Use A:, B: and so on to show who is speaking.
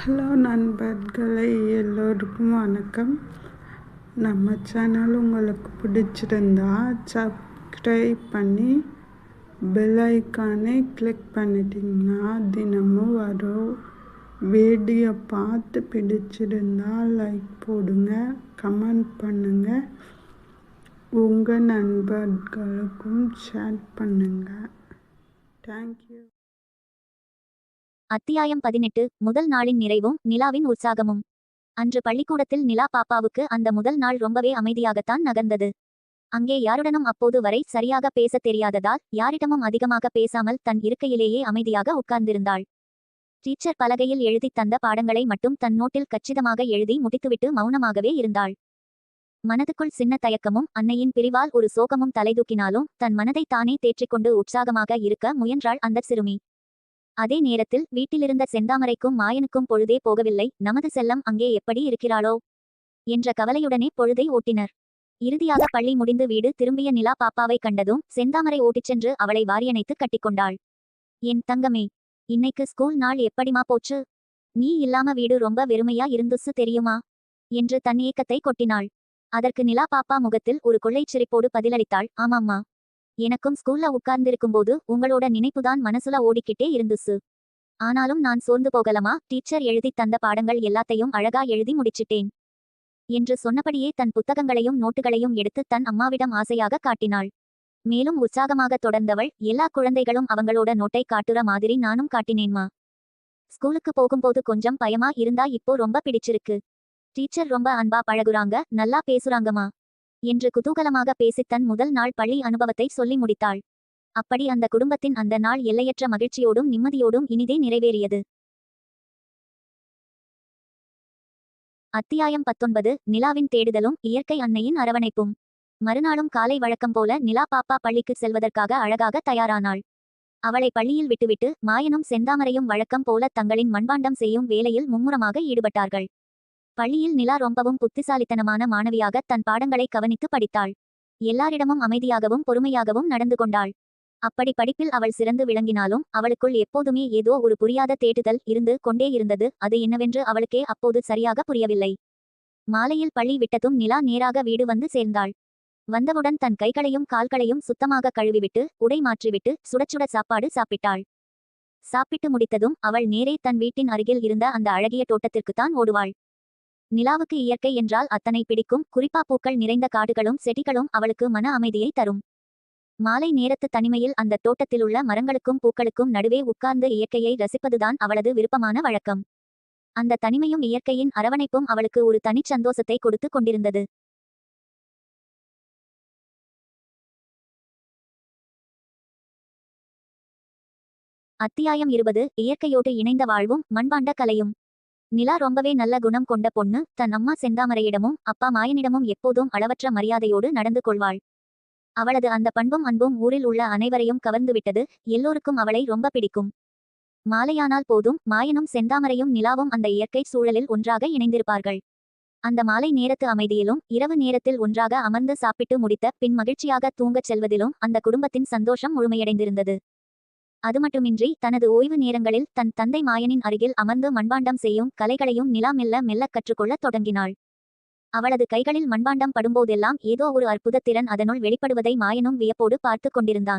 A: Hello நண்பர்களே, எல்லோருக்கும் வணக்கம். நம்ம சேனல் உங்களுக்கு பிடிச்சிருந்தா சப்ஸ்கிரைப் பண்ணி பெல் ஐக்கானை கிளிக் பண்ணிட்டீங்கன்னா தினமும் வரும் வீடியோ பார்த்து பிடிச்சிருந்தா லைக் போடுங்க, கமெண்ட் பண்ணுங்கள், உங்கள் நண்பர்களுக்கும் ஷேர் பண்ணுங்கள். தேங்க்யூ.
B: அத்தியாயம் 18. முதல் நாளின் நிறைவும் நிலாவின் உற்சாகமும். அன்று பள்ளிக்கூடத்தில் நிலா பாப்பாவுக்கு அந்த முதல் நாள் ரொம்பவே அமைதியாகத்தான் நகர்ந்தது. அங்கே யாருடனும் அப்போது வரை சரியாக பேசத் தெரியாததால் யாரிடமும் அதிகமாக பேசாமல் தன் இருக்கையிலேயே அமைதியாக உட்கார்ந்திருந்தாள். டீச்சர் பலகையில் எழுதித் தந்த பாடங்களை மட்டும் தன் நோட்டில் கச்சிதமாக எழுதி முடித்துவிட்டு மௌனமாகவே இருந்தாள். மனதுக்குள் சின்ன தயக்கமும் அன்னையின் பிரிவால் ஒரு சோகமும் தலைதூக்கினாலும் தன் மனதை தானே தேற்றிக்கொண்டு உற்சாகமாக இருக்க முயன்றாள் அந்த சிறுமி. அதே நேரத்தில் வீட்டிலிருந்த செந்தாமரைக்கும் மாயனுக்கும் பொழுதே போகவில்லை. நமது செல்லம் அங்கே எப்படி இருக்கிறாளோ என்ற கவலையுடனே பொழுதை ஓட்டினர். இறுதியாக பள்ளி முடிந்து வீடு திரும்பிய நிலா பாப்பாவை கண்டதும் செந்தாமரை ஓட்டிச் சென்று அவளை வாரியணைத்து கட்டிக்கொண்டாள். என் தங்கமே, இன்னைக்கு ஸ்கூல் நாள் எப்படிமா போச்சு? நீ இல்லாம வீடு ரொம்ப வெறுமையா இருந்துச்சு தெரியுமா என்று தன் ஏக்கத்தை கொட்டினாள். அதற்கு நிலா பாப்பா முகத்தில் ஒரு கொள்ளைச் சிரிப்போடு பதிலளித்தாள். ஆமாம்மா, எனக்கும் ஸ்கூல்ல உட்கார்ந்திருக்கும்போது உங்களோட நினைப்புதான் மனசுல ஓடிக்கிட்டே இருந்துச்சு. ஆனாலும் நான் சோர்ந்து போகலமா, டீச்சர் எழுதித் தந்த பாடங்கள் எல்லாத்தையும் அழகா எழுதி முடிச்சிட்டேன் என்று சொன்னபடியே தன் புத்தகங்களையும் நோட்டுகளையும் எடுத்து தன் அம்மாவிடம் ஆசையாக காட்டினாள். மேலும் உற்சாகமாக தொடர்ந்தவள், எல்லா குழந்தைகளும் அவங்களோட நோட்டை காட்டுற மாதிரி நானும் காட்டினேன்மா. ஸ்கூலுக்கு போகும்போது கொஞ்சம் பயமா இருந்தா இப்போ ரொம்ப பிடிச்சிருக்கு. டீச்சர் ரொம்ப அன்பா பழகுறாங்க, நல்லா பேசுறாங்கம்மா என்று குதூகலமாக பேசித் தன் முதல் நாள் பள்ளி அனுபவத்தை சொல்லி முடித்தாள். அப்படி அந்த குடும்பத்தின் அந்த நாள் எல்லையற்ற மகிழ்ச்சியோடும் நிம்மதியோடும் இனிதே நிறைவேறியது. அத்தியாயம் 19. நிலாவின் தேடுதலும் இயற்கை அன்னையின் அரவணைப்பும். மறுநாளும் காலை வழக்கம் போல நிலா பாப்பா பள்ளிக்கு செல்வதற்காக அழகாக தயாரானாள். அவளை பள்ளியில் விட்டுவிட்டு மாயனும் செந்தாமரையும் வழக்கம் போல தங்களின் மண்பாண்டம் செய்யும் வேலையில் மும்முரமாக ஈடுபட்டார்கள். பள்ளியில் நிலா ரொம்பவும் புத்திசாலித்தனமான மாணவியாக தன் பாடங்களை கவனித்து படித்தாள். எல்லாரிடமும் அமைதியாகவும் பொறுமையாகவும் நடந்து கொண்டாள். அப்படி படிப்பில் அவள் சிறந்து விளங்கினாலும் அவளுக்குள் எப்போதுமே ஏதோ ஒரு புரியாத தேடுதல் இருந்து கொண்டே இருந்தது. அது என்னவென்று அவளுக்கே அப்போது சரியாக புரியவில்லை. மாலையில் பள்ளி விட்டதும் நிலா நேராக வீடு வந்து சேர்ந்தாள். வந்தவுடன் தன் கைகளையும் கால்களையும் சுத்தமாக கழுவிவிட்டு உடை மாற்றிவிட்டு சுடச்சுட சாப்பாடு சாப்பிட்டாள். சாப்பிட்டு முடித்ததும் அவள் நேரே தன் வீட்டின் அருகில் இருந்த அந்த அழகிய தோட்டத்திற்குத்தான் ஓடுவாள். நிலாவுக்கு இயற்கை என்றால் அத்தனை பிடிக்கும். குறிப்பா பூக்கள் நிறைந்த காடுகளும் செடிகளும் அவளுக்கு மன அமைதியை தரும். மாலை நேரத்து தனிமையில் அந்த தோட்டத்திலுள்ள மரங்களுக்கும் பூக்களுக்கும் நடுவே உட்கார்ந்து இயற்கையை ரசிப்பதுதான் அவளது விருப்பமான வழக்கம். அந்த தனிமையும் இயற்கையின் அரவணைப்பும் அவளுக்கு ஒரு தனிச் சந்தோஷத்தை கொடுத்து கொண்டிருந்தது. அத்தியாயம் 20. இயற்கையோடு இணைந்த வாழ்வும் மண்பாண்ட கலையும். நிலா ரொம்பவே நல்ல குணம் கொண்ட பொண்ணு. தன் அம்மா செந்தாமரையிடமும் அப்பா மாயனிடமும் எப்போதும் அளவற்ற மரியாதையோடு நடந்து கொள்வாள். அவளது அந்த பண்பும் அன்பும் ஊரில் உள்ள அனைவரையும் கவர்ந்துவிட்டது. எல்லோருக்கும் அவளை ரொம்ப பிடிக்கும். மாலையானால் போதும் மாயனும் செந்தாமரையும் நிலாவும் அந்த இயற்கை சூழலில் ஒன்றாக இணைந்திருப்பார்கள். அந்த மாலை நேரத்து அமைதியிலும் இரவு நேரத்தில் ஒன்றாக அமர்ந்து சாப்பிட்டு முடித்த பின் மகிழ்ச்சியாக தூங்கச் செல்வதிலும் அந்த குடும்பத்தின் சந்தோஷம் முழுமையடைந்திருந்தது. அதுமட்டுமின்றி தனது ஓய்வு நேரங்களில் தன் தந்தை மாயனின் அருகில் அமர்ந்து மண்பாண்டம் செய்யும் கலைகளையும் நிலா மெல்ல மெல்ல கற்றுக்கொள்ளத் தொடங்கினாள். அவளது கைகளில் மண்பாண்டம் படும்போதெல்லாம் ஏதோ ஒரு அற்புதத் திறன் அதனுள் வெளிப்படுவதை மாயனும் வியப்போடு பார்த்து கொண்டிருந்தான்.